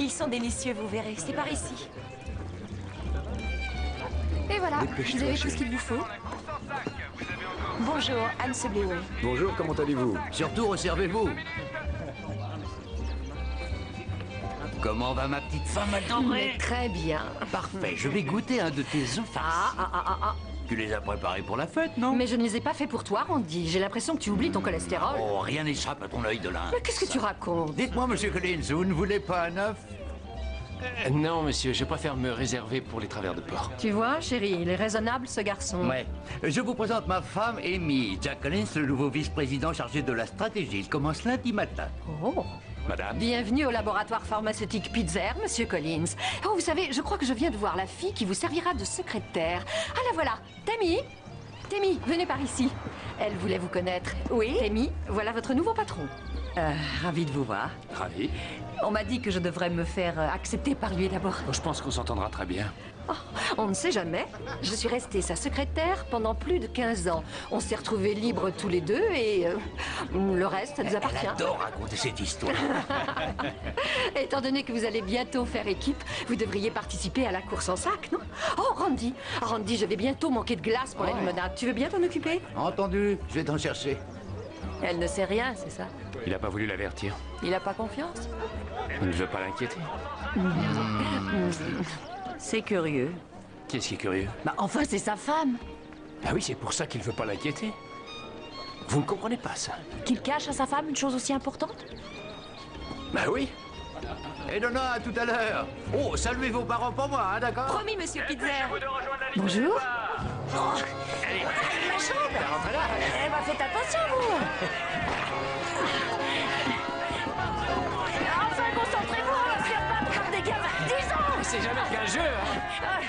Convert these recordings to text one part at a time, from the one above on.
Ils sont délicieux, vous verrez. C'est par ici. Et voilà, vous avez tout ce qu'il vous faut. Bonjour, Anne Sebléo. Bonjour, comment allez-vous? Surtout, resservez-vous. Comment va ma petite femme, attendez? Très bien. Parfait, je vais goûter un de tes œufs farcis. Tu les as préparés pour la fête, non? Mais je ne les ai pas faits pour toi, Randy. J'ai l'impression que tu oublies ton cholestérol. Oh, rien n'échappe à ton œil de lynx. Mais qu'est-ce que tu racontes? Dites-moi, monsieur Collins, vous ne voulez pas un œuf? Non, monsieur, je préfère me réserver pour les travers de porc. Tu vois, chérie, il est raisonnable, ce garçon. Ouais. Je vous présente ma femme, Amy. Jack Collins, le nouveau vice-président chargé de la stratégie. Il commence lundi matin. Oh. Madame? Bienvenue au laboratoire pharmaceutique Pitzer, monsieur Collins. Oh, vous savez, je crois que je viens de voir la fille qui vous servira de secrétaire. Ah, la voilà. Tammy? Tammy, venez par ici. Elle voulait vous connaître. Oui? Tammy, voilà votre nouveau patron. Ravi de vous voir. Ravi. On m'a dit que je devrais me faire accepter par lui d'abord. Oh, je pense qu'on s'entendra très bien. Oh, on ne sait jamais. Je suis restée sa secrétaire pendant plus de 15 ans. On s'est retrouvés libres tous les deux et le reste, ça nous appartient. Elle adore raconter cette histoire. Étant donné que vous allez bientôt faire équipe, vous devriez participer à la course en sac, non? Oh, Randy! Randy, je vais bientôt manquer de glace pour la limonade. Tu veux bien t'en occuper? Entendu, je vais t'en chercher. Elle ne sait rien, c'est ça? Il n'a pas voulu l'avertir. Il n'a pas confiance? Il ne veut pas l'inquiéter. C'est curieux. Qu'est-ce qui est curieux? Bah, enfin, c'est sa femme. Ah oui, c'est pour ça qu'il ne veut pas l'inquiéter. Vous ne comprenez pas ça? Qu'il cache à sa femme une chose aussi importante? Bah oui. Et Donna, à tout à l'heure. Oh, saluez vos parents pour moi, hein, d'accord? Promis, monsieur Pitzer. Bonjour. Ma chambre. Eh ben, faites attention, vous. Enfin, concentrez-vous, on va se faire battre comme des gamins. 10 ans. C'est jamais qu'un jeu, hein?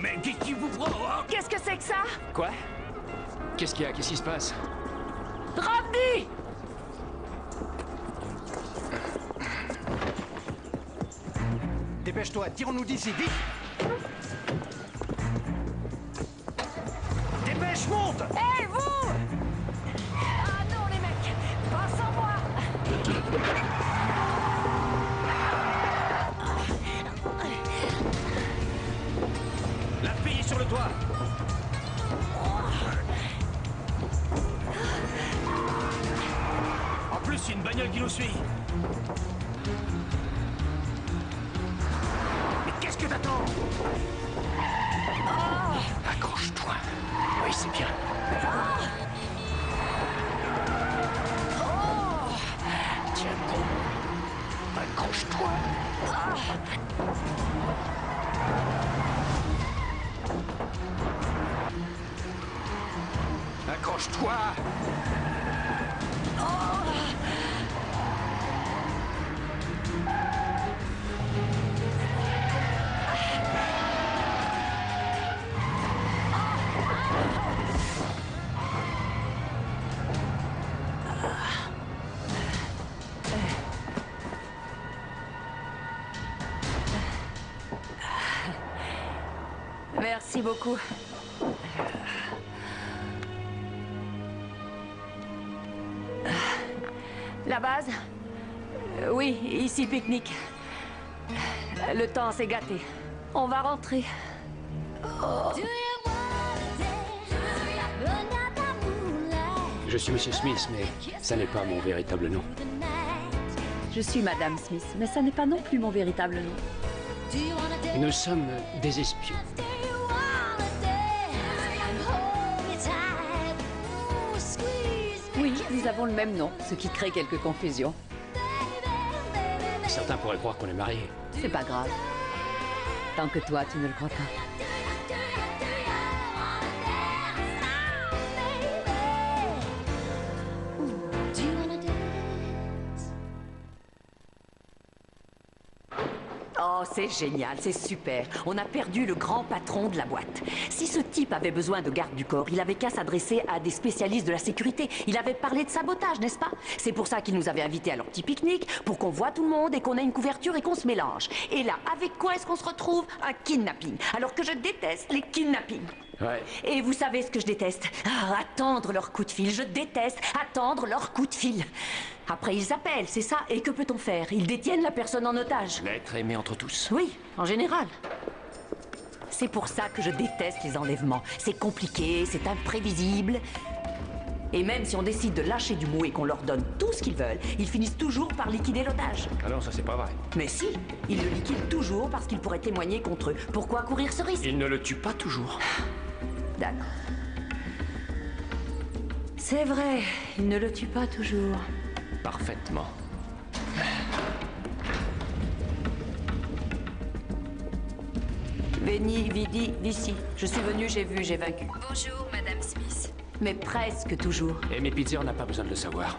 Mais qu'est-ce qui vous prend, hein? Qu'est-ce que c'est que ça? Quoi? Qu'est-ce qu'il y a? Qu'est-ce qui se passe? Randy! Dépêche-toi, tirons-nous d'ici, vite! Dépêche, monte! Hé, vous! Ah non, les mecs! Pas sans moi! La fille est sur le toit! En plus, il y a une bagnole qui nous suit! Mais qu'est-ce que t'attends? Accroche-toi. Oui, c'est bien. Tiens bon. Accroche-toi. Accroche-toi. Merci beaucoup. La base? Oui, ici pique-nique. Le temps s'est gâté. On va rentrer. Je suis Monsieur Smith, mais ça n'est pas mon véritable nom. Je suis Madame Smith, mais ça n'est pas non plus mon véritable nom. Nous sommes des espions. Oui, nous avons le même nom, ce qui crée quelques confusions. Certains pourraient croire qu'on est mariés. C'est pas grave. Tant que toi, tu ne le crois pas. Oh, c'est génial, c'est super. On a perdu le grand patron de la boîte. Si ce type avait besoin de garde du corps, il avait qu'à s'adresser à des spécialistes de la sécurité. Il avait parlé de sabotage, n'est-ce pas? C'est pour ça qu'il nous avait invités à leur petit pique-nique, pour qu'on voit tout le monde et qu'on ait une couverture et qu'on se mélange. Et là, avec quoi est-ce qu'on se retrouve? Un kidnapping. Alors que je déteste les kidnappings. Ouais. Et vous savez ce que je déteste? Ah, attendre leur coup de fil. Je déteste attendre leur coup de fil. Après, ils appellent, c'est ça. Et que peut-on faire? Ils détiennent la personne en otage. L'être aimé entre tous. Oui, en général. C'est pour ça que je déteste les enlèvements. C'est compliqué, c'est imprévisible. Et même si on décide de lâcher du mot et qu'on leur donne tout ce qu'ils veulent, ils finissent toujours par liquider l'otage. Ah non, ça c'est pas vrai. Mais si, ils le liquident toujours parce qu'ils pourraient témoigner contre eux. Pourquoi courir ce risque? Il ne le tue pas toujours. D'accord. C'est vrai, ils ne le tuent pas toujours. Parfaitement. Veni, vidi, vici. Je suis venu, j'ai vu, j'ai vaincu. Bonjour, Madame Smith. Mais presque toujours. Amy Pitzer n'a pas besoin de le savoir.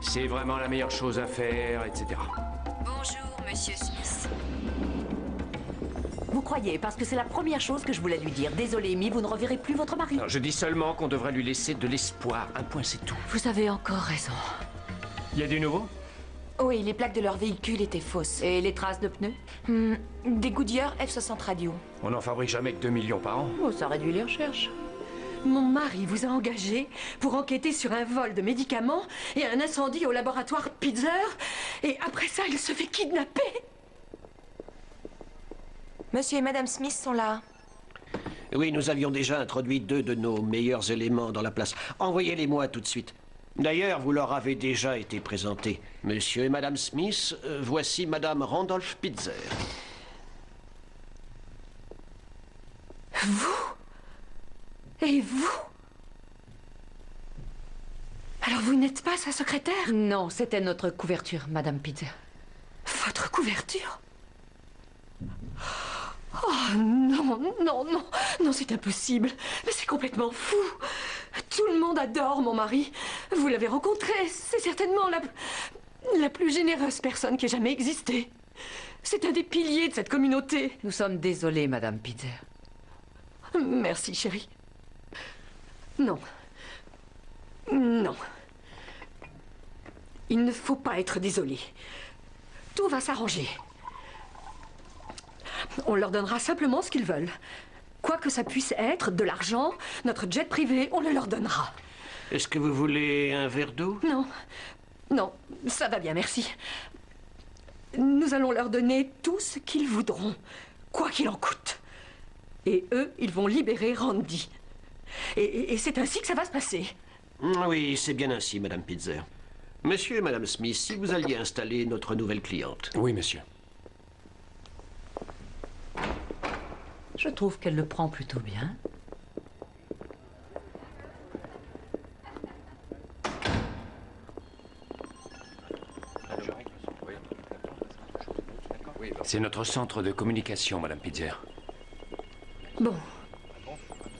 C'est vraiment la meilleure chose à faire, etc. Bonjour, Monsieur Smith. Vous croyez, parce que c'est la première chose que je voulais lui dire. Désolé, Amy, vous ne reverrez plus votre mari. Non, je dis seulement qu'on devrait lui laisser de l'espoir. Un point, c'est tout. Vous avez encore raison. Il y a du nouveau? Oui, les plaques de leur véhicule étaient fausses. Et les traces de pneus? Des Goodyear F60 radio. On n'en fabrique jamais que 2 millions par an. Oh, ça réduit les recherches. Mon mari vous a engagé pour enquêter sur un vol de médicaments et un incendie au laboratoire Pitzer. Et après ça, il se fait kidnapper. Monsieur et Madame Smith sont là. Oui, nous avions déjà introduit 2 de nos meilleurs éléments dans la place. Envoyez-les-moi tout de suite. D'ailleurs, vous leur avez déjà été présentés. Monsieur et Madame Smith, voici Madame Randolph Pitzer. Et vous? Alors vous n'êtes pas sa secrétaire? Non, c'était notre couverture, Madame Pitzer. Votre couverture? Oh non, non, non, non, c'est impossible. Mais c'est complètement fou. Tout le monde adore mon mari. Vous l'avez rencontré. C'est certainement la plus généreuse personne qui ait jamais existé. C'est un des piliers de cette communauté. Nous sommes désolés, Madame Pitzer. Merci, chérie. Non. Non. Il ne faut pas être désolé. Tout va s'arranger. On leur donnera simplement ce qu'ils veulent. Quoi que ça puisse être, de l'argent, notre jet privé, on le leur donnera. Est-ce que vous voulez un verre d'eau? Non. Non, ça va bien, merci. Nous allons leur donner tout ce qu'ils voudront, quoi qu'il en coûte. Et eux, ils vont libérer Randy. Et c'est ainsi que ça va se passer. Oui, c'est bien ainsi, Madame Pitzer. Monsieur et Madame Smith, si vous alliez installer notre nouvelle cliente. Oui, monsieur. Je trouve qu'elle le prend plutôt bien. C'est notre centre de communication, Madame Pitzer. Bon.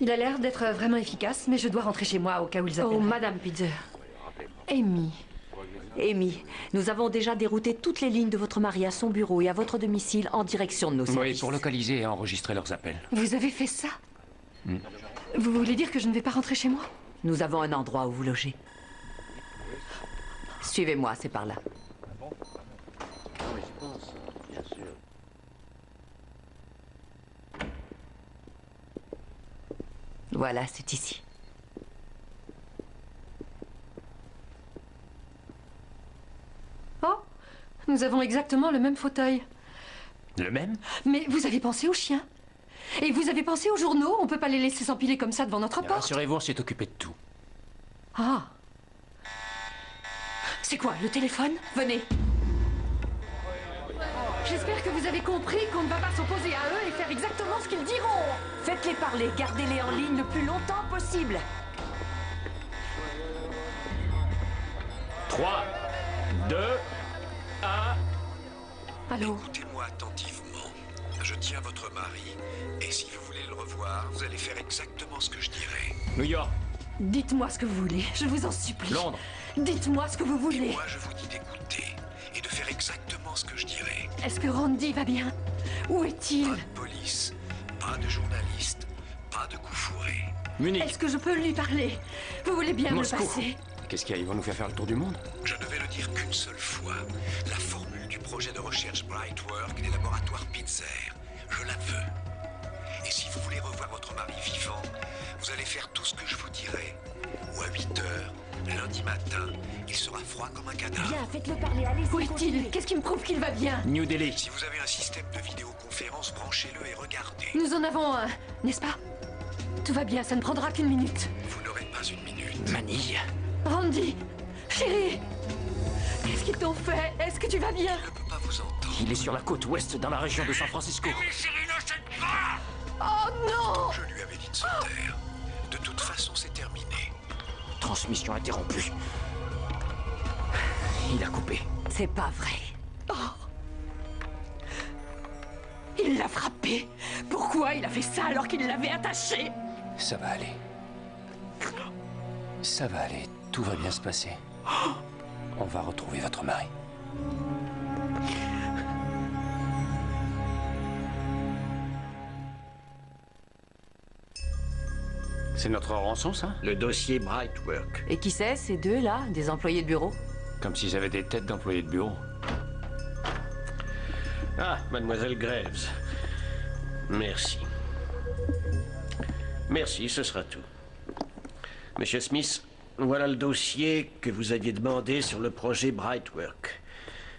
Il a l'air d'être vraiment efficace, mais je dois rentrer chez moi au cas où ils appellent. Oh, Madame Pitzer. Amy. Amy, nous avons déjà dérouté toutes les lignes de votre mari à son bureau et à votre domicile en direction de nos services. Oui, pour localiser et enregistrer leurs appels. Vous avez fait ça? Vous voulez dire que je ne vais pas rentrer chez moi? Nous avons un endroit où vous loger. Suivez-moi, c'est par là. Voilà, c'est ici. Oh, nous avons exactement le même fauteuil. Le même? Mais vous avez pensé aux chiens. Et vous avez pensé aux journaux. On peut pas les laisser s'empiler comme ça devant notre porte. Rassurez-vous, on s'est occupé de tout. Ah. C'est quoi, le téléphone? Venez. J'espère que vous avez compris qu'on ne va pas s'opposer à eux et faire exactement ce qu'ils diront. Faites-les parler, gardez-les en ligne le plus longtemps possible. 3, 2, 1... Allô? Écoutez-moi attentivement. Je tiens votre mari. Et si vous voulez le revoir, vous allez faire exactement ce que je dirai. New York, Dites-moi ce que vous voulez, je vous en supplie. Londres. Dites-moi ce que vous voulez. Moi, je vous dis d'écouter et de faire exactement ce que je dirai. Est-ce que Randy va bien? Où est-il? Pas de police, pas de journaliste, pas de coups fourrés. Munich. Est-ce que je peux lui parler? Vous voulez bien me le Moscou. passer? Qu'est-ce qu'il y a? Ils vont nous faire le tour du monde? Je ne vais le dire qu'une seule fois. La formule du projet de recherche Brightwork des laboratoires Pitzer, je la veux. Et si vous voulez revoir votre mari vivant, vous allez faire tout ce que je vous dirai. Ou rendez-vous à 8 heures. Lundi matin, il sera froid comme un cadavre. Bien, faites-le parler, allez. Où est-il? Qu'est-ce qui me prouve qu'il va bien? New Delhi. Si vous avez un système de vidéoconférence, branchez-le et regardez. Nous en avons un, n'est-ce pas? Tout va bien, ça ne prendra qu'une minute. Vous n'aurez pas une minute. Manille. Randy, chérie, qu'est-ce qu'ils t'ont fait? Est-ce que tu vas bien? Il ne peut pas vous entendre. Il est sur la côte ouest, dans la région de San Francisco. Oh non! Je lui avais dit de se taire. De toute façon, c'est terminé. Transmission interrompue. Il a coupé. C'est pas vrai. Il l'a frappé. Pourquoi il a fait ça alors qu'il l'avait attaché? Ça va aller. Ça va aller. Tout va bien se passer. On va retrouver votre mari. C'est notre rançon, ça? Le dossier Brightwork. Et qui c'est, ces deux, là? Des employés de bureau? Comme s'ils avaient des têtes d'employés de bureau. Ah, mademoiselle Graves. Merci. Merci, ce sera tout. Monsieur Smith, voilà le dossier que vous aviez demandé sur le projet Brightwork.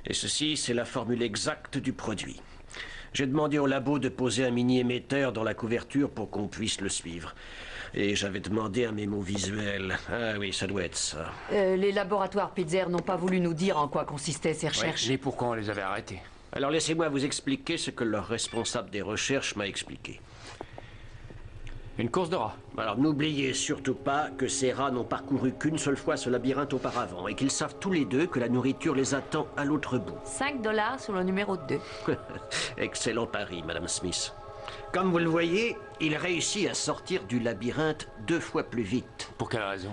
Et ceci, c'est la formule exacte du produit. J'ai demandé au labo de poser un mini-émetteur dans la couverture pour qu'on puisse le suivre. Et j'avais demandé un mémo visuel. Ah oui, ça doit être ça. Les laboratoires Pitzer n'ont pas voulu nous dire en quoi consistaient ces recherches. Et pourquoi on les avait arrêtés? Alors laissez-moi vous expliquer ce que leur responsable des recherches m'a expliqué. Une course de rats. Alors n'oubliez surtout pas que ces rats n'ont parcouru qu'une seule fois ce labyrinthe auparavant et qu'ils savent tous les deux que la nourriture les attend à l'autre bout. 5 $ sur le numéro 2. Excellent pari, Madame Smith. Comme vous le voyez, il réussit à sortir du labyrinthe 2 fois plus vite. Pour quelle raison?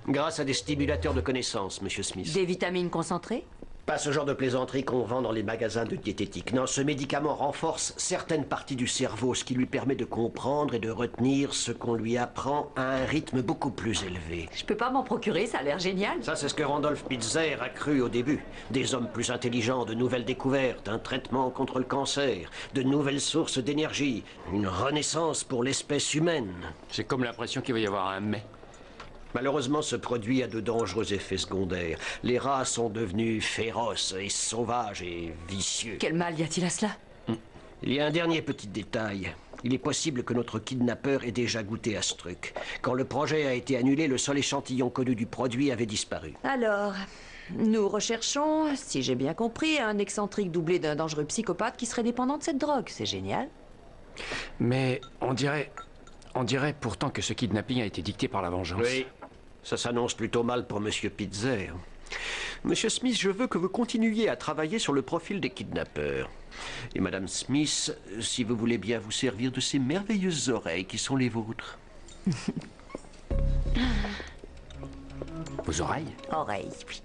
Grâce à des stimulateurs de connaissances, Monsieur Smith. Des vitamines concentrées? Pas ce genre de plaisanterie qu'on vend dans les magasins de diététique. Non, ce médicament renforce certaines parties du cerveau, ce qui lui permet de comprendre et de retenir ce qu'on lui apprend à un rythme beaucoup plus élevé. Je peux pas m'en procurer, ça a l'air génial. Ça, c'est ce que Randolph Pitzer a cru au début. Des hommes plus intelligents, de nouvelles découvertes, un traitement contre le cancer, de nouvelles sources d'énergie, une renaissance pour l'espèce humaine. J'ai comme l'impression qu'il va y avoir un mais. Malheureusement, ce produit a de dangereux effets secondaires. Les rats sont devenus féroces et sauvages et vicieux. Quel mal y a-t-il à cela? Il y a un dernier petit détail. Il est possible que notre kidnappeur ait déjà goûté à ce truc. Quand le projet a été annulé, le seul échantillon connu du produit avait disparu. Alors, nous recherchons, si j'ai bien compris, un excentrique doublé d'un dangereux psychopathe qui serait dépendant de cette drogue. C'est génial. Mais on dirait pourtant que ce kidnapping a été dicté par la vengeance. Oui, ça s'annonce plutôt mal pour Monsieur Pitzer. Monsieur Smith, je veux que vous continuiez à travailler sur le profil des kidnappeurs. Et Madame Smith, si vous voulez bien vous servir de ces merveilleuses oreilles qui sont les vôtres. Vos oreilles? Oreilles, oui.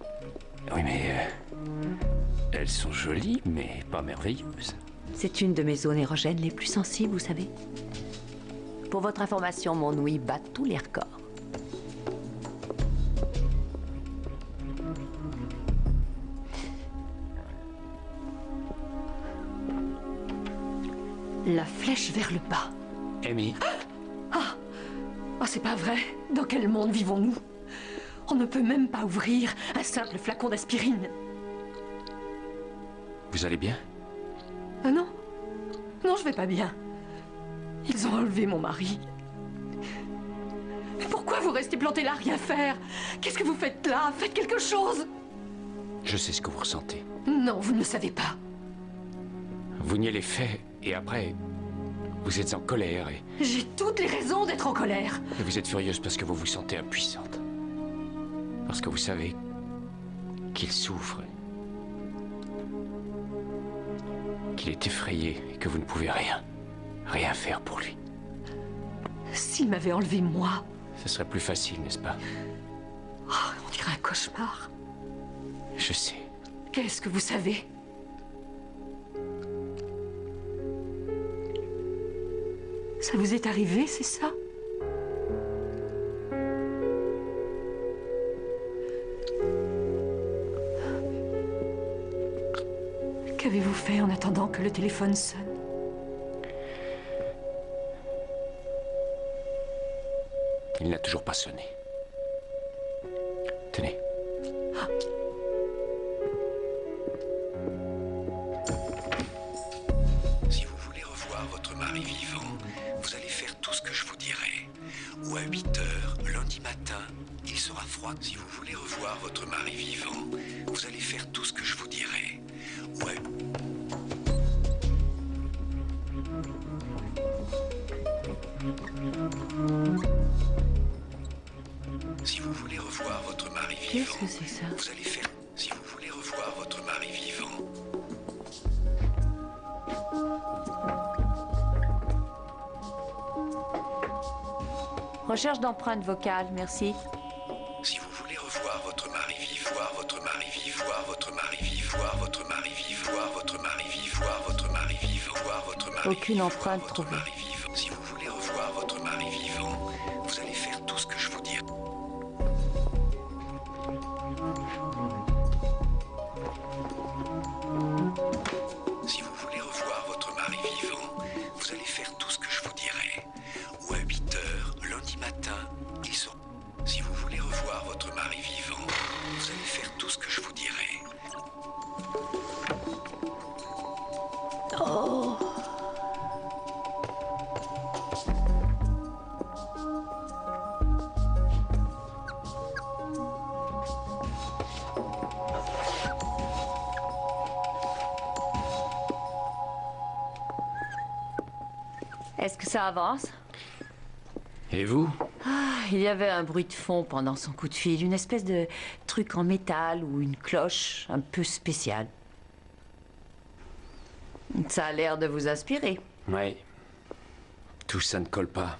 Oui, mais... elles sont jolies, mais pas merveilleuses. C'est une de mes zones érogènes les plus sensibles, vous savez. Pour votre information, mon ouïe bat tous les records. La flèche vers le bas. Amy? Ah, c'est pas vrai. Dans quel monde vivons-nous? On ne peut même pas ouvrir un simple flacon d'aspirine. Vous allez bien? Ah non. Non, je vais pas bien. Ils ont enlevé mon mari. Mais pourquoi vous restez planté là, rien faire? Qu'est-ce que vous faites là? Faites quelque chose! Je sais ce que vous ressentez. Non, vous ne le savez pas. Vous niez les faits, et après, vous êtes en colère, et J'ai toutes les raisons d'être en colère. vous êtes furieuse parce que vous vous sentez impuissante. Parce que vous savez qu'il souffre, qu'il est effrayé, et que vous ne pouvez rien faire pour lui. S'il m'avait enlevé moi, Ce serait plus facile, n'est-ce pas? on dirait un cauchemar. Je sais. Qu'est-ce que vous savez? Ça vous est arrivé, c'est ça? Qu'avez-vous fait en attendant que le téléphone sonne? Il n'a toujours pas sonné. Tenez. Si vous voulez revoir votre mari vivant, vous allez faire tout ce que je vous dirai. Ou à 8 heures, lundi matin, il sera froid. Si vous voulez revoir votre mari vivant, vous allez faire tout ce que je vous dirai. Ou à... Si vous voulez revoir votre mari vivant, Qu'est-ce que c'est ça? vous allez faire... Si vous voulez revoir votre mari vivant, Recherche d'empreintes vocales, merci. si vous voulez revoir votre mari vivant, voir votre mari vivant, voir votre mari vivant, voir votre mari vivant, voir votre mari vivant, voir votre mari vivant, voir votre mari Aucune vivant, empreinte voir votre trouvée. mari vivant. Si vous voulez revoir votre mari vivant, vous allez faire tout ce que je vous dis. Si vous voulez revoir votre mari vivant, vous allez faire tout ce que je vous dirai. Ou à 8 heures, lundi matin, il sera... Si vous voulez revoir votre mari vivant, vous allez faire tout ce que je vous dirai. Est-ce que ça avance? Et vous? Il y avait un bruit de fond pendant son coup de fil, une espèce de truc en métal ou une cloche un peu spéciale. Ça a l'air de vous inspirer. Ouais. Tout ça ne colle pas.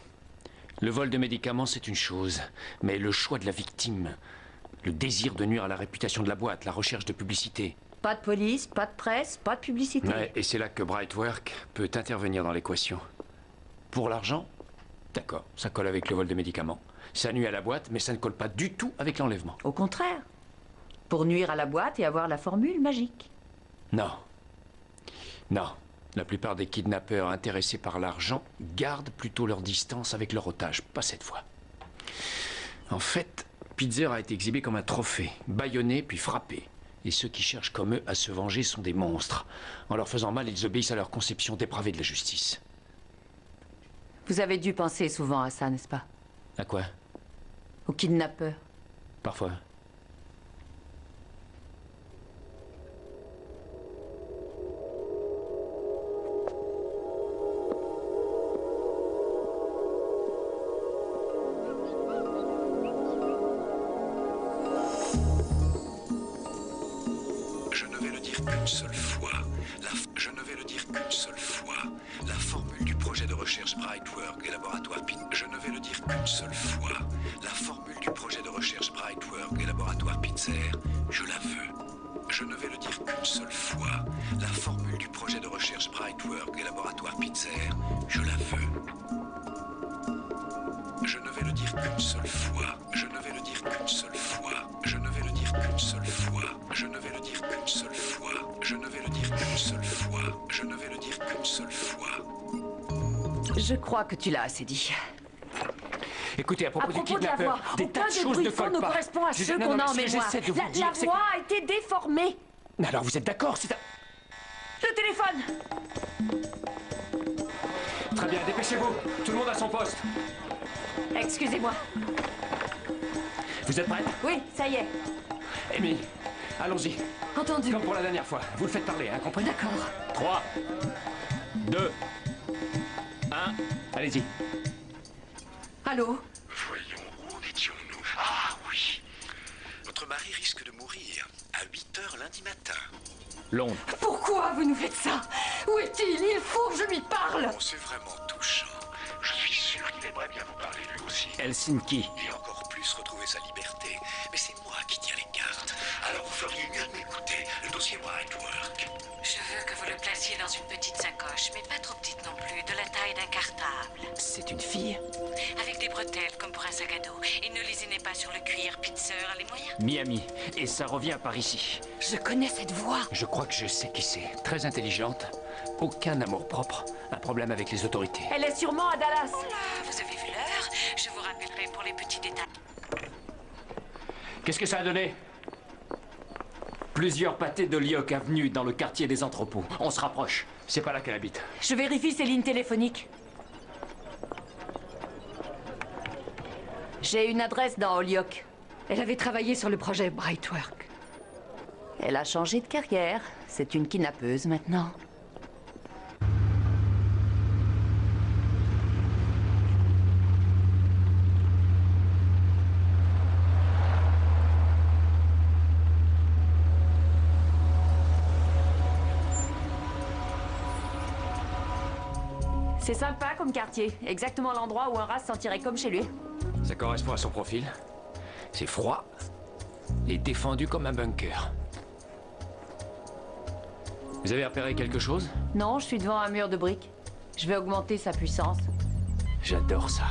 Le vol de médicaments, c'est une chose. Mais le choix de la victime, le désir de nuire à la réputation de la boîte, la recherche de publicité. Pas de police, pas de presse, pas de publicité. Ouais, et c'est là que Brightwork peut intervenir dans l'équation. Pour l'argent? D'accord, ça colle avec le vol de médicaments. Ça nuit à la boîte, mais ça ne colle pas du tout avec l'enlèvement. Au contraire. Pour nuire à la boîte et avoir la formule magique. Non. Non. La plupart des kidnappeurs intéressés par l'argent gardent plutôt leur distance avec leur otage. Pas cette fois. En fait, Pitzer a été exhibé comme un trophée, bâillonné puis frappé. Et ceux qui cherchent comme eux à se venger sont des monstres. En leur faisant mal, ils obéissent à leur conception dépravée de la justice. Vous avez dû penser souvent à ça, n'est-ce pas? À quoi? Aux kidnappeurs. Parfois. Je ne vais le dire qu'une seule fois. Je ne vais le dire qu'une seule fois. La formule du projet de recherche Brightwork des laboratoires Pitzer. Je ne vais le dire qu'une seule fois. La formule du projet de recherche Brightwork des laboratoires Pitzer, je la veux. Je ne vais le dire qu'une seule fois. La formule du projet de recherche Brightwork des laboratoires Pitzer, je la veux. Je ne vais le dire qu'une seule fois. Je ne vais le dire qu'une seule fois. Je ne vais le dire qu'une seule fois. Je ne vais le dire qu'une seule fois. Je ne vais le dire qu'une seule fois. Je ne vais le dire qu'une seule fois. Je crois que tu l'as assez dit. Écoutez, à À propos du propos de la voix, kidnappeur, des aucun tas de des choses bruits ne de fond collent ne pas. correspond à Je- ceux non, qu'on non, a en mais mémoire. j'essaie de vous La dire, c'est voix a été déformée. Mais alors vous êtes d'accord, c'est un... Le téléphone! Très bien, dépêchez-vous. Tout le monde à son poste. Excusez-moi. Vous êtes prête? Oui, ça y est. Amy, allons-y. Entendu. Comme pour la dernière fois. Vous le faites parler, hein, compris? D'accord. 3, 2, 1, allez-y. Allô? Voyons, où en étions-nous? Ah oui. Votre mari risque de mourir à 8 heures lundi matin. Londres. Pourquoi vous nous faites ça? Où est-il? Il faut que je lui parle. Oh, c'est vraiment touchant. Je suis sûr qu'il aimerait bien vous parler lui aussi. Helsinki. Et encore plus retrouver sa liberté. Mais c'est moi qui tiens les cartes. Alors vous feriez mieux de m'écouter. Le dossier Brightwork. Je veux que vous le placiez dans une petite sacoche, mais pas trop petite non plus, de la taille d'un cartable. C'est une fille? Avec des bretelles comme pour un sac à dos. Et ne lésinez pas sur le cuir, Pitzer a les moyens. Miami. Et ça revient par ici. Je connais cette voix. Je crois que je sais qui c'est. Très intelligente. Aucun amour propre. Un problème avec les autorités. Elle est sûrement à Dallas. Vous avez vu l'heure? Je vous rappellerai pour les petits détails. Qu'est-ce que ça a donné? Plusieurs pâtés de Lyoc avenue dans le quartier des entrepôts. On se rapproche. C'est pas là qu'elle habite. Je vérifie ses lignes téléphoniques. J'ai une adresse dans Holyoke. Elle avait travaillé sur le projet Brightwork. Elle a changé de carrière. C'est une kidnappeuse maintenant. C'est sympa comme quartier. Exactement l'endroit où un rat se sentirait comme chez lui. Ça correspond à son profil. C'est froid et défendu comme un bunker. Vous avez repéré quelque chose? Non, je suis devant un mur de briques. Je vais augmenter sa puissance. J'adore ça.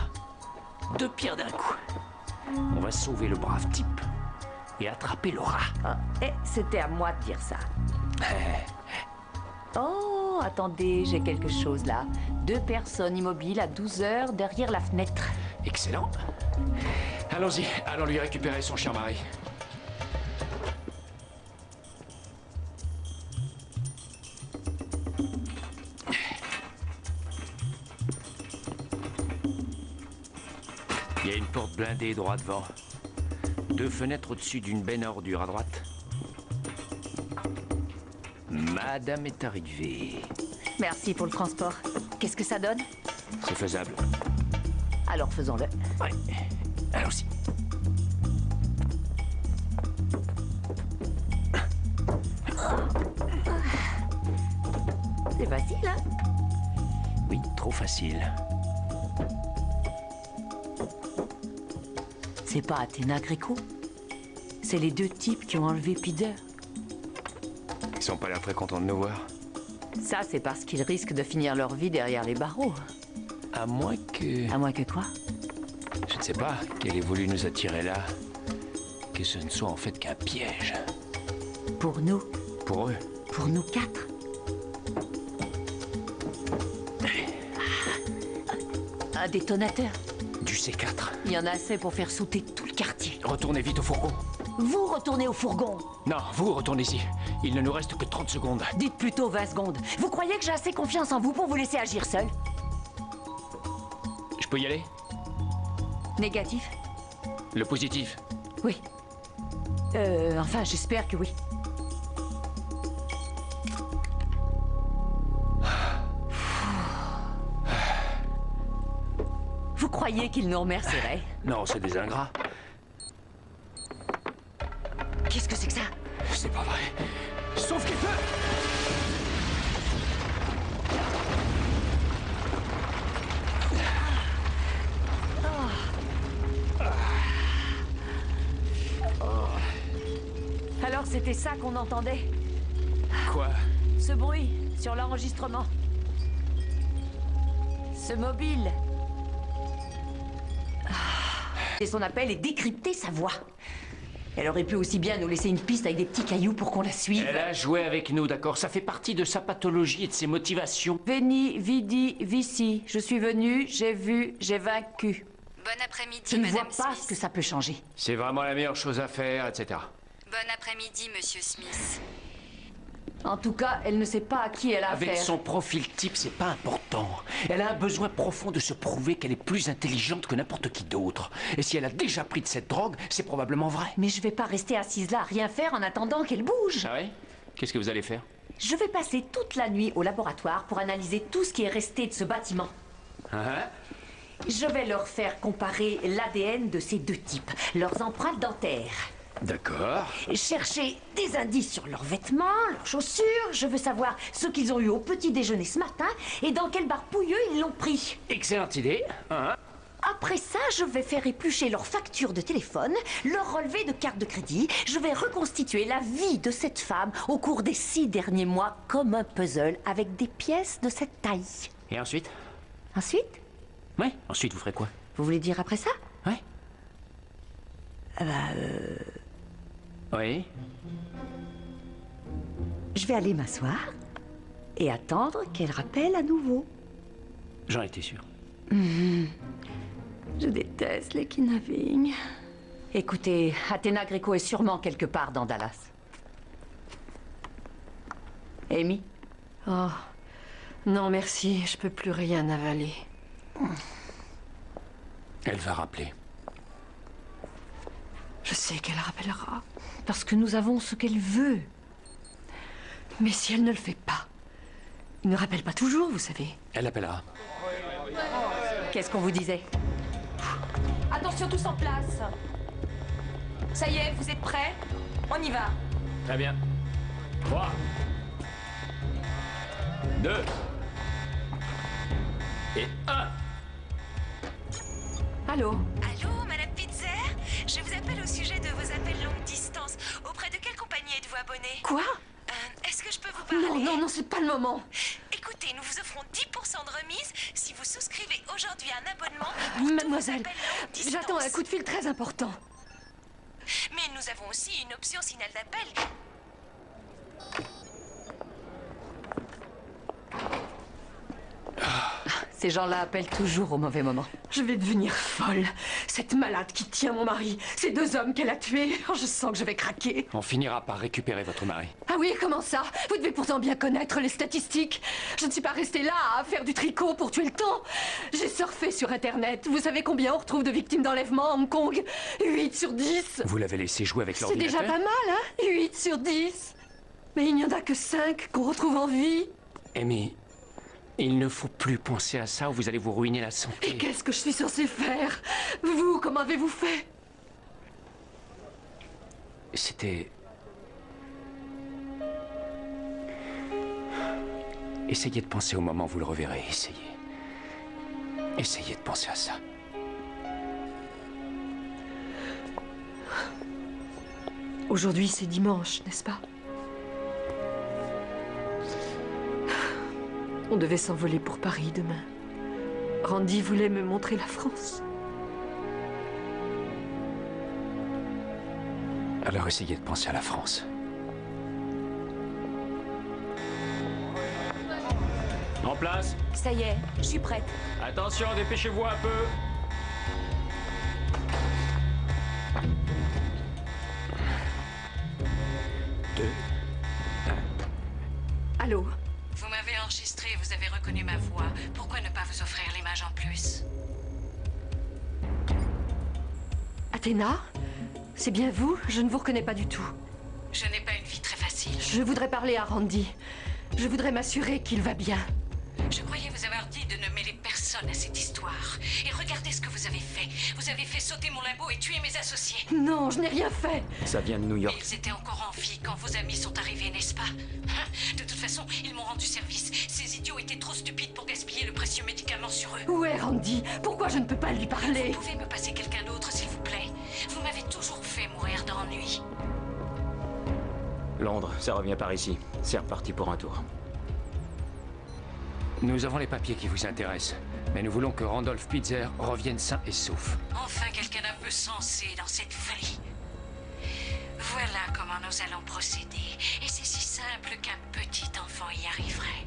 2 pierres d'un coup. On va sauver le brave type et attraper le rat. Ah, c'était à moi de dire ça. Oh, attendez, j'ai quelque chose là. 2 personnes immobiles à 12 heures derrière la fenêtre. Excellent. Allons-y, allons lui récupérer son cher mari. Il y a une porte blindée droit devant. 2 fenêtres au-dessus d'une benne à ordures à droite. Madame est arrivée. Merci pour le transport. Qu'est-ce que ça donne? C'est faisable. Alors faisons-le. Ouais. Allons-y. C'est facile, hein? Oui, trop facile. C'est pas Athéna Gréco. C'est les 2 types qui ont enlevé Peter. Ils sont pas l'air très contents de nous voir. Ça, c'est parce qu'ils risquent de finir leur vie derrière les barreaux. À moins que... À moins que quoi? Je ne sais pas qu'elle ait voulu nous attirer là. Que ce ne soit en fait qu'un piège. Pour nous. Pour eux. Pour nous 4. Un détonateur. Du C4. Il y en a assez pour faire sauter tout le quartier. Retournez vite au fourgon. Vous retournez au fourgon. Non, vous retournez-y. Il ne nous reste que 30 secondes. Dites plutôt 20 secondes. Vous croyez que j'ai assez confiance en vous pour vous laisser agir seul? Je peux y aller? Négatif? Le positif. Oui. Enfin, j'espère que oui. Vous croyez qu'il nous remercierait? Non, c'est des ingrats. Qu'est-ce que c'est que ça? C'est pas vrai. Sauf qu'il peut... Alors c'était ça qu'on entendait? Quoi? Ce bruit sur l'enregistrement. Ce mobile. Et son appel et décrypter sa voix. Elle aurait pu aussi bien nous laisser une piste avec des petits cailloux pour qu'on la suive. Elle a joué avec nous, d'accord? Ça fait partie de sa pathologie et de ses motivations. Veni, vidi, vici. Je suis venu, j'ai vu, j'ai vaincu. Bon après-midi, Je ne Madame vois pas Smith. ce que ça peut changer. C'est vraiment la meilleure chose à faire, etc. Bon après-midi, Monsieur Smith. En tout cas, elle ne sait pas à qui elle a Avec affaire. son profil type, c'est pas important. Elle a un besoin profond de se prouver qu'elle est plus intelligente que n'importe qui d'autre. Et si elle a déjà pris de cette drogue, c'est probablement vrai. Mais je vais pas rester assise là à rien faire en attendant qu'elle bouge. Ah ouais? Qu'est-ce que vous allez faire? Je vais passer toute la nuit au laboratoire pour analyser tout ce qui est resté de ce bâtiment. Hein? Je vais leur faire comparer l'ADN de ces 2 types, leurs empreintes dentaires. D'accord. Chercher des indices sur leurs vêtements, leurs chaussures. Je veux savoir ce qu'ils ont eu au petit déjeuner ce matin et dans quel bar pouilleux ils l'ont pris. Excellente idée. Hein? Après ça, je vais faire éplucher leurs factures de téléphone, leurs relevés de carte de crédit. Je vais reconstituer la vie de cette femme au cours des 6 derniers mois comme un puzzle avec des pièces de cette taille. Et ensuite? Ensuite, Ouais, ensuite vous ferez quoi? vous voulez dire après ça? Ouais. Oui. Je vais aller m'asseoir et attendre qu'elle rappelle à nouveau. J'en étais sûr. Je déteste les kidnappings. Écoutez, Athéna Greco est sûrement quelque part dans Dallas. Amy? Oh, non merci, je peux plus rien avaler. Elle va rappeler. Je sais qu'elle rappellera, parce que nous avons ce qu'elle veut. Mais si elle ne le fait pas, il ne rappelle pas toujours, vous savez. Elle appellera. Qu'est-ce qu'on vous disait? Attention, tous en place. Ça y est, vous êtes prêts? On y va. Très bien. 3, 2 et 1. Allô? Allô, Madame Pitzer? Je vous appelle au sujet de vos appels longue distance. Auprès de quelle compagnie êtes-vous abonné? Quoi? Est-ce que je peux vous parler? Non, non, non, c'est pas le moment. Écoutez, nous vous offrons 10% de remise si vous souscrivez aujourd'hui un abonnement pour tous Mademoiselle, vos appels longue distance. j'attends un coup de fil très important. Mais nous avons aussi une option signal d'appel. Ces gens-là appellent toujours au mauvais moment. Je vais devenir folle. Cette malade qui tient mon mari, ces 2 hommes qu'elle a tués, oh, je sens que je vais craquer. On finira par récupérer votre mari. Ah oui, comment ça? Vous devez pourtant bien connaître les statistiques. Je ne suis pas restée là à faire du tricot pour tuer le temps. J'ai surfé sur Internet. Vous savez combien on retrouve de victimes d'enlèvement à Hong Kong? 8 sur 10. Vous l'avez laissé jouer avec C'est l'ordinateur? déjà pas mal, hein? 8 sur 10. Mais il n'y en a que 5 qu'on retrouve en vie. Amy, il ne faut plus penser à ça ou vous allez vous ruiner la santé. Et qu'est-ce que je suis censée faire? Vous, comment avez-vous fait? C'était... Essayez de penser au moment où vous le reverrez. Essayez. Essayez de penser à ça. Aujourd'hui, c'est dimanche, n'est-ce pas? On devait s'envoler pour Paris demain. Randy voulait me montrer la France. Alors essayez de penser à la France. En place. Ça y est, je suis prête. Attention, dépêchez-vous un peu. Allô? Vous m'avez enregistré, vous avez reconnu ma voix. Pourquoi ne pas vous offrir l'image en plus? Athéna? C'est bien vous? Je ne vous reconnais pas du tout. Je n'ai pas une vie très facile. Je voudrais parler à Randy. Je voudrais m'assurer qu'il va bien. Je croyais vous avoir dit de ne mêler personne à cette histoire. Et regardez ce que vous avez fait. Vous avez fait sauter mon labo et tuer mes associés. Non, je n'ai rien fait. Ça vient de New York. Ils étaient encore en vie quand vos amis sont arrivés, n'est-ce pas? De toute façon, ils m'ont rendu service. Ces idiots étaient trop stupides pour gaspiller le précieux médicament sur eux. Où est Randy? Pourquoi je ne peux pas lui parler? Vous pouvez me passer quelqu'un d'autre, s'il vous plaît? Vous m'avez toujours fait mourir d'ennui. Londres, ça revient par ici. C'est reparti pour un tour. Nous avons les papiers qui vous intéressent. Mais nous voulons que Randolph Pitzer revienne sain et sauf. Enfin, quelqu'un d'un peu sensé dans cette folie. Voilà comment nous allons procéder. Et c'est si simple qu'un petit enfant y arriverait.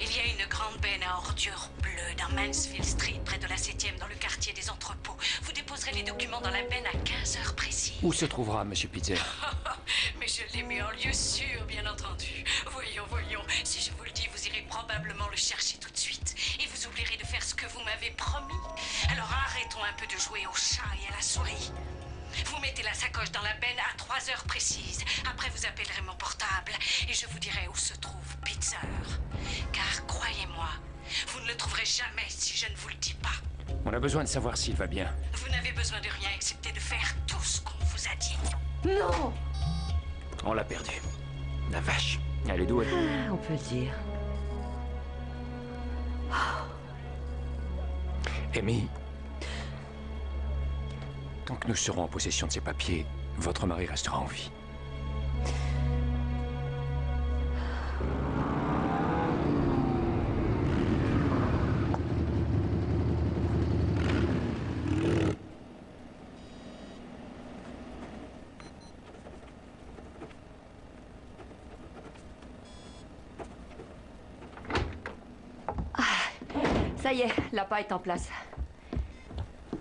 Il y a une grande benne à ordures bleues dans Mansfield Street, près de la 7e, dans le quartier des entrepôts. Vous déposerez les documents dans la benne à 15 heures précises. Où se trouvera Monsieur Pitzer? Mais je l'ai mis en lieu sûr, bien entendu. Voyons, voyons. Si je vous le dis, vous irez probablement le chercher tout de suite. Et vous oublierez de faire ce que vous m'avez promis. Alors arrêtons un peu de jouer au chat et à la souris. Vous mettez la sacoche dans la benne à 3 heures précises. Après, vous appellerez mon portable et je vous dirai où se trouve Pitzer. Car croyez-moi, vous ne le trouverez jamais si je ne vous le dis pas. On a besoin de savoir s'il va bien. Vous n'avez besoin de rien excepté de faire tout ce qu'on vous a dit. Non! On l'a perdu. La vache. Elle est douée. Ah, on peut le dire. Amy, tant que nous serons en possession de ces papiers, votre mari restera en vie. Ça y est, l'appât est en place.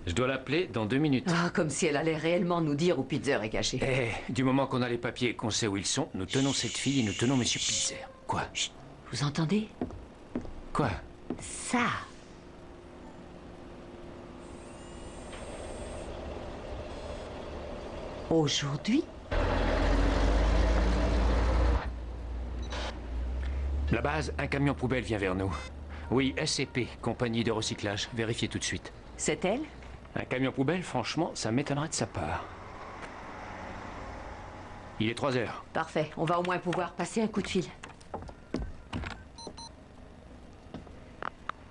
Je dois l'appeler dans 2 minutes. Ah, comme si elle allait réellement nous dire où Pitzer est caché. Du moment qu'on a les papiers et qu'on sait où ils sont, nous tenons cette fille et nous tenons Monsieur Pitzer. Quoi? Chut, vous entendez? Quoi? Ça. Aujourd'hui? La base, un camion poubelle vient vers nous. Oui, SCP, compagnie de recyclage. Vérifiez tout de suite. C'est elle? Un camion poubelle, franchement, ça m'étonnerait de sa part. Il est 3 heures. Parfait, on va au moins pouvoir passer un coup de fil.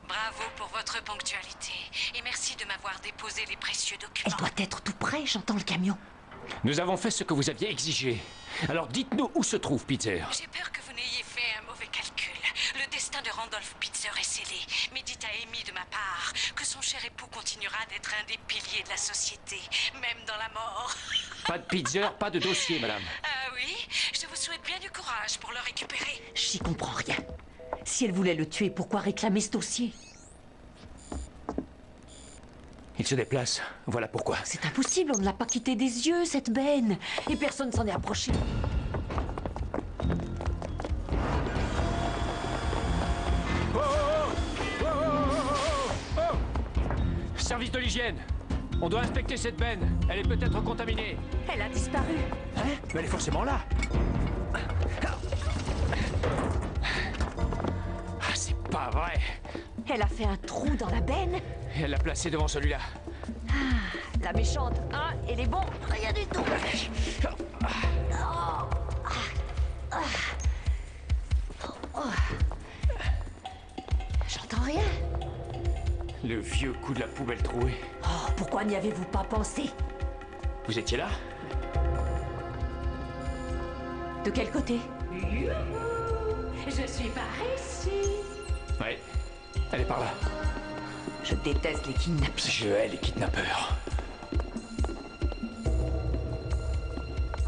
Bravo pour votre ponctualité. Et merci de m'avoir déposé les précieux documents. Elle doit être tout près, j'entends le camion. Nous avons fait ce que vous aviez exigé. Alors dites-nous où se trouve Pitzer. J'ai peur que vous n'ayez fait un mauvais calcul. Le destin de Randolph Pitzer est scellé. Mais dites à Amy de ma part que son cher époux continuera d'être un des piliers de la société, même dans la mort. Pas de Pitzer, pas de dossier, madame. Ah oui? Je vous souhaite bien du courage pour le récupérer. J'y comprends rien. Si elle voulait le tuer, pourquoi réclamer ce dossier? Il se déplace, voilà pourquoi. C'est impossible, on ne l'a pas quitté des yeux, cette benne. Et personne s'en est approché. Service de l'hygiène. On doit inspecter cette benne. Elle est peut-être contaminée. Elle a disparu. Hein? Mais elle est forcément là. Ah, c'est pas vrai. Elle a fait un trou dans la benne. Et elle l'a placé devant celui-là. Ah, la méchante, hein? Et les bons, rien du tout. J'entends rien. Le vieux coup de la poubelle trouée. Oh, pourquoi n'y avez-vous pas pensé? Vous étiez là? De quel côté? Je suis par ici. Ouais, elle est par là. Je déteste les kidnappings. Je hais les kidnappeurs.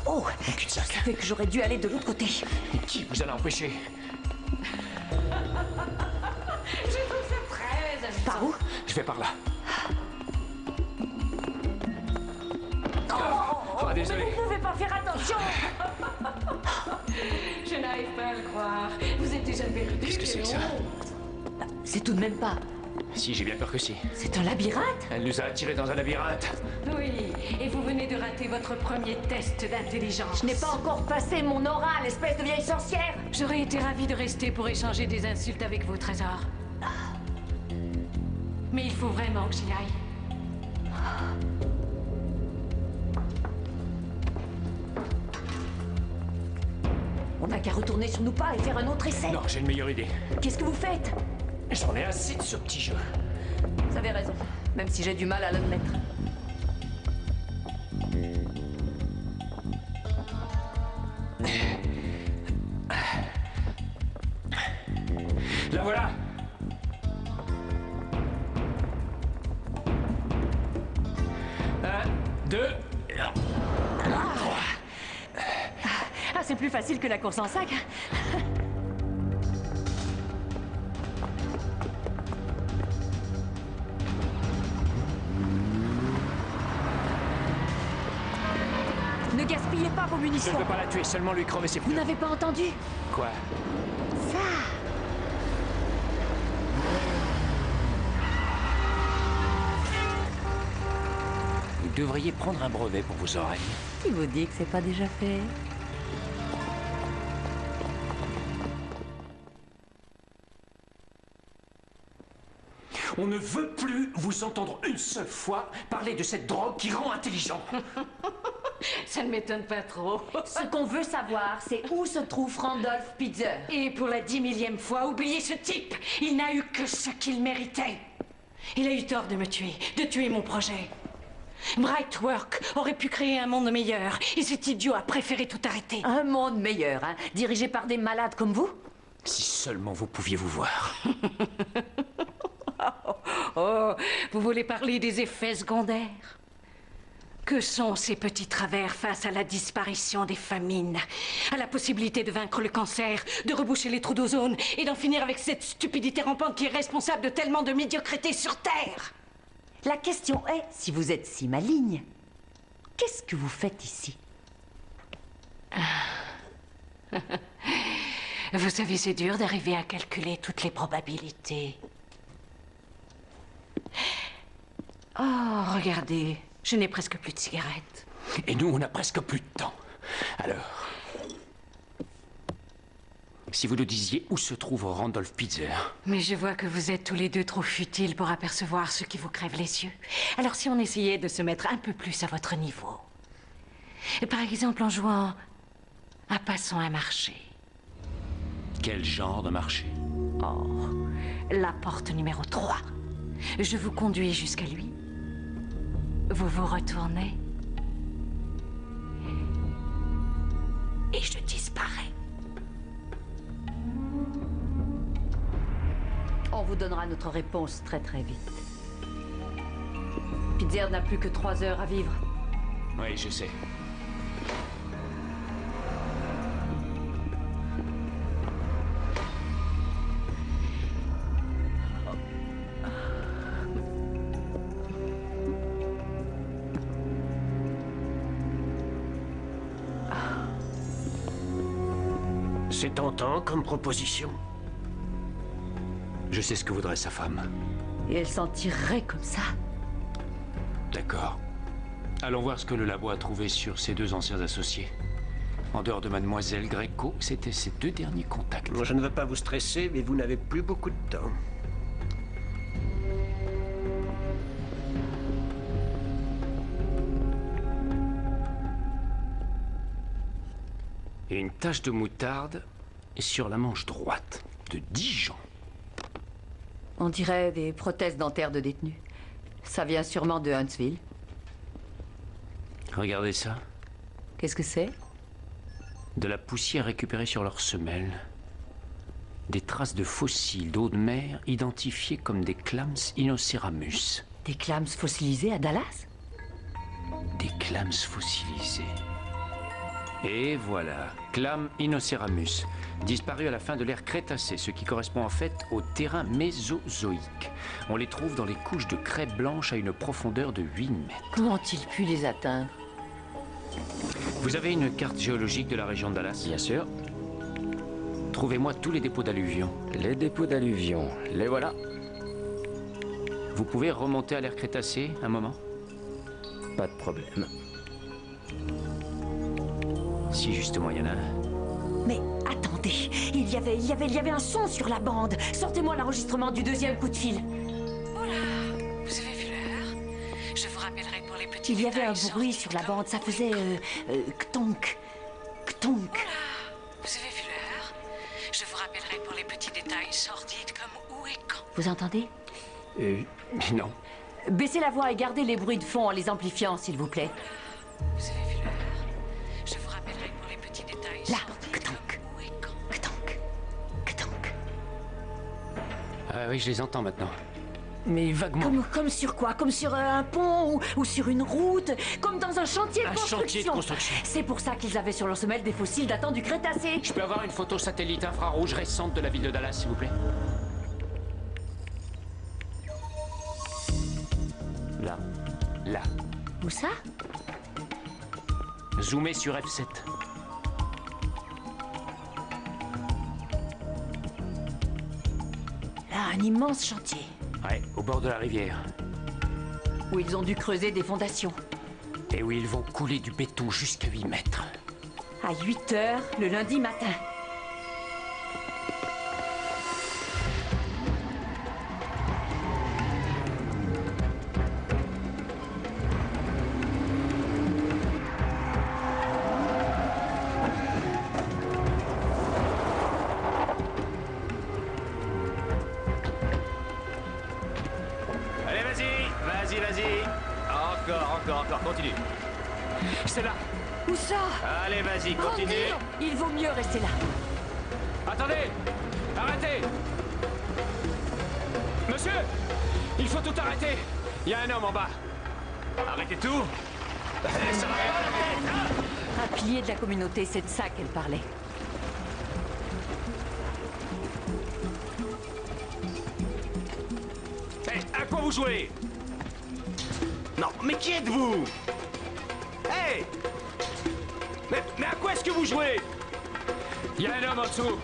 Oh, Mon cul-de-sac. je savais que j'aurais dû aller de l'autre côté. Et qui vous en a empêché? Je trouve ça très amusant. Par où? Je vais par là. Oh, désolé. mais vous pouvez pas faire attention. Je n'arrive pas à le croire. Vous êtes déjà perdu. Qu'est-ce que c'est que ça? C'est tout de même pas. Si, j'ai bien peur que si. C'est un labyrinthe? Elle nous a attirés dans un labyrinthe. Oui, et vous venez de rater votre premier test d'intelligence. Je n'ai pas encore passé mon oral, espèce de vieille sorcière. J'aurais été ravie de rester pour échanger des insultes avec vos trésors. Mais il faut vraiment que j'y aille. On n'a qu'à retourner sur nos pas et faire un autre essai. Non, j'ai une meilleure idée. Qu'est-ce que vous faites? J'en ai assez de ce petit jeu. Vous avez raison, même si j'ai du mal à l'admettre. La voilà. Un, deux... Ah, c'est plus facile que la course en sac. Ne gaspillez pas vos Je munitions. ne veux pas la tuer, seulement lui crever ses Vous pneus. n'avez pas entendu? Quoi? Ça. Vous devriez prendre un brevet pour vos oreilles. Qui vous dit que c'est pas déjà fait? On ne veut plus vous entendre une seule fois parler de cette drogue qui rend intelligent. Ça ne m'étonne pas trop. Ce qu'on veut savoir, c'est où se trouve Randolph Pitzer. Et pour la 10 000e fois, oubliez ce type. Il n'a eu que ce qu'il méritait. Il a eu tort de me tuer, de tuer mon projet. Brightwork aurait pu créer un monde meilleur. Et cet idiot a préféré tout arrêter. Un monde meilleur, hein? Dirigé par des malades comme vous? Si seulement vous pouviez vous voir. Oh, vous voulez parler des effets secondaires? Que sont ces petits travers face à la disparition des famines, à la possibilité de vaincre le cancer, de reboucher les trous d'ozone et d'en finir avec cette stupidité rampante qui est responsable de tellement de médiocrité sur Terre? La question est, si vous êtes si maligne, qu'est-ce que vous faites ici? Vous savez, c'est dur d'arriver à calculer toutes les probabilités. Oh, regardez, je n'ai presque plus de cigarettes. Et nous, on n'a presque plus de temps. Alors, si vous nous disiez où se trouve Randolph Pitzer. Mais je vois que vous êtes tous les deux trop futiles pour apercevoir ce qui vous crève les yeux. Alors si on essayait de se mettre un peu plus à votre niveau. Et par exemple en jouant à Passons un marché. Quel genre de marché? Oh, la porte numéro 3. Je vous conduis jusqu'à lui. Vous vous retournez. Et je disparais. On vous donnera notre réponse très très vite. Pitzer n'a plus que 3 heures à vivre. Oui, je sais. C'est tentant comme proposition. Je sais ce que voudrait sa femme. Et elle s'en tirerait comme ça. D'accord. Allons voir ce que le labo a trouvé sur ses 2 anciens associés. En dehors de mademoiselle Greco, c'était ses 2 derniers contacts. Moi, je ne veux pas vous stresser, mais vous n'avez plus beaucoup de temps. Et une tache de moutarde sur la manche droite de Dijon. On dirait des prothèses dentaires de détenus. Ça vient sûrement de Huntsville. Regardez ça. Qu'est-ce que c'est? De la poussière récupérée sur leurs semelles. Des traces de fossiles d'eau de mer identifiées comme des clams Inoceramus. Des clams fossilisés à Dallas? Des clams fossilisés. Et voilà, Clam Inoceramus, disparu à la fin de l'ère Crétacée, ce qui correspond en fait au terrain mésozoïque. On les trouve dans les couches de craie blanche à une profondeur de 8 mètres. Comment ont-ils pu les atteindre? Vous avez une carte géologique de la région de Dallas? Bien sûr. Trouvez-moi tous les dépôts d'alluvions. Les dépôts d'alluvions, les voilà. Vous pouvez remonter à l'ère Crétacée un moment? Pas de problème. Si justement il y en a un. Mais attendez, il y avait un son sur la bande. Sortez-moi l'enregistrement du 2e coup de fil. Oh là, vous avez vu l'heure? Je vous rappellerai pour les petits Il y avait un détails bruit sur la bande, ça faisait ktonk, ktonk. Vous avez vu l'heure? Je vous rappellerai pour les petits détails sordides comme où et quand. Vous entendez? Non. Baissez la voix et gardez les bruits de fond en les amplifiant, s'il vous plaît. Vous avez vu l'heure? Je vous rappellerai pour les petits détails là, sordides ktonk, comme où et quand. ktonk, ktonk. Ah oui, je les entends maintenant. Mais vaguement. Comme sur quoi? Comme sur un pont ou sur une route? Comme dans un chantier de Un construction? chantier de construction. C'est pour ça qu'ils avaient sur leurs semelles des fossiles datant du Crétacé. Je peux avoir une photo satellite infrarouge récente de la ville de Dallas, s'il vous plaît? Là. Là. Où ça? Zoomez sur F7. Là, un immense chantier. Ouais, au bord de la rivière. Où ils ont dû creuser des fondations. Et où ils vont couler du béton jusqu'à 8 mètres. À 8 heures, le lundi matin. Allez, vas-y. Encore, continue. C'est là. Où ça? Allez, vas-y, continue. Randy, il vaut mieux rester là. Attendez! Arrêtez! Monsieur! Il faut tout arrêter! Il y a un homme en bas. Arrêtez tout! Ça va pas! Un pilier de la communauté, c'est de ça qu'elle parlait. À quoi vous jouez? Non, mais qui êtes-vous? Hey! Mais à quoi est-ce que vous jouez? Il y a un homme en dessous.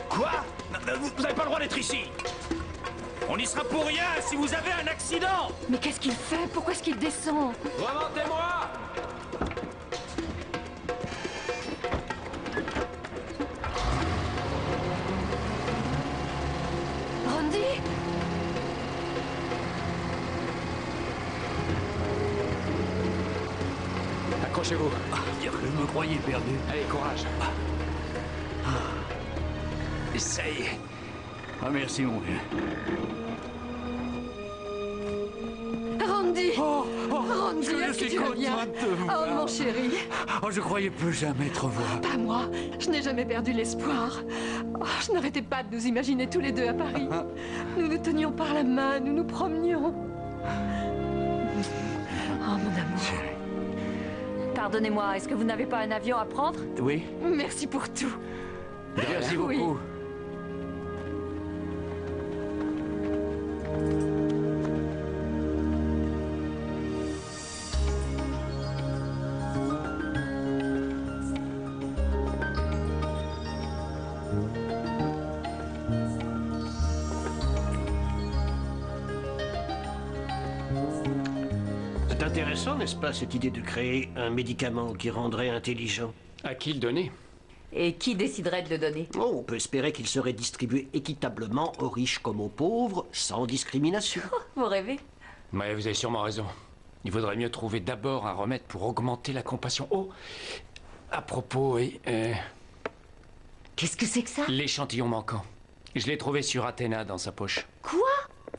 Quoi? Non, vous n'avez pas le droit d'être ici. On y sera pour rien si vous avez un accident. Mais qu'est-ce qu'il fait? Pourquoi est-ce qu'il descend? Remontez-moi. Randy? Accrochez-vous. Dire que je me croyais perdu. Allez, courage. Essaye. Ah, merci, mon vieux. Randy! Randy, je est-ce que suis tu vas bien? content de te voir. Oh, mon chéri! Oh, je croyais plus jamais te revoir. Pas moi. Je n'ai jamais perdu l'espoir. Oh, je n'arrêtais pas de nous imaginer tous les deux à Paris. Nous nous tenions par la main, nous nous promenions. Oh, mon amour. Pardonnez-moi, est-ce que vous n'avez pas un avion à prendre? Oui. Merci pour tout. Merci Oui. beaucoup. C'est intéressant, n'est-ce pas, cette idée de créer un médicament qui rendrait intelligent? À qui le donner? Et qui déciderait de le donner? Oh, on peut espérer qu'il serait distribué équitablement aux riches comme aux pauvres, sans discrimination. Vous rêvez? Ouais, vous avez sûrement raison. Il vaudrait mieux trouver d'abord un remède pour augmenter la compassion. Oh, à propos, oui, Qu'est-ce que c'est que ça? l'échantillon manquant. Je l'ai trouvé sur Athéna dans sa poche. Quoi?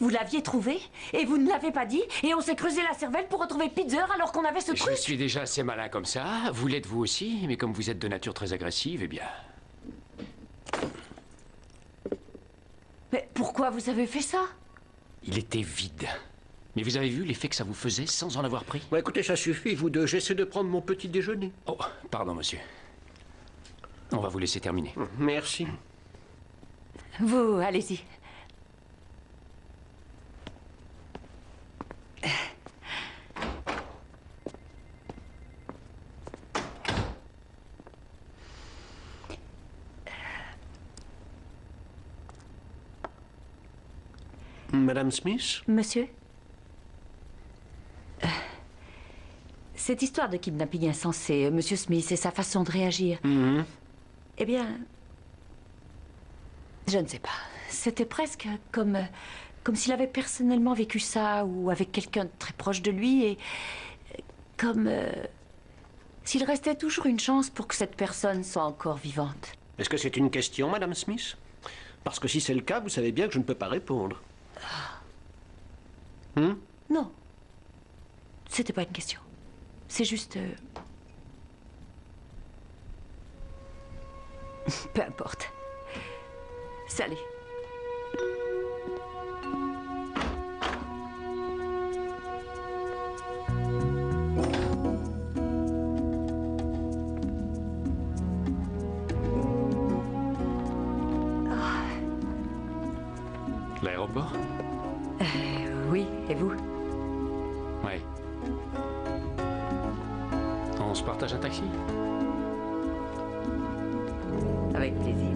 Vous l'aviez trouvé? Et vous ne l'avez pas dit? Et on s'est creusé la cervelle pour retrouver Pitzer alors qu'on avait ce Je truc? suis déjà assez malin comme ça. Vous l'êtes vous aussi, mais comme vous êtes de nature très agressive, eh bien... Mais pourquoi vous avez fait ça? Il était vide. Mais vous avez vu l'effet que ça vous faisait sans en avoir pris? Bon, écoutez, ça suffit, vous deux. J'essaie de prendre mon petit déjeuner. Oh, pardon, monsieur. On va vous laisser terminer. Merci. Vous, allez-y. Madame Smith? Monsieur? Cette histoire de kidnapping insensé, Monsieur Smith et sa façon de réagir, eh bien... Je ne sais pas. C'était presque comme s'il avait personnellement vécu ça, ou avec quelqu'un de très proche de lui, et comme s'il restait toujours une chance pour que cette personne soit encore vivante. Est-ce que c'est une question, Madame Smith? Parce que si c'est le cas, vous savez bien que je ne peux pas répondre. Non. C'était pas une question. C'est juste... Peu importe. Salut. L'aéroport? Oui, et vous? Ouais. On se partage un taxi? Avec plaisir.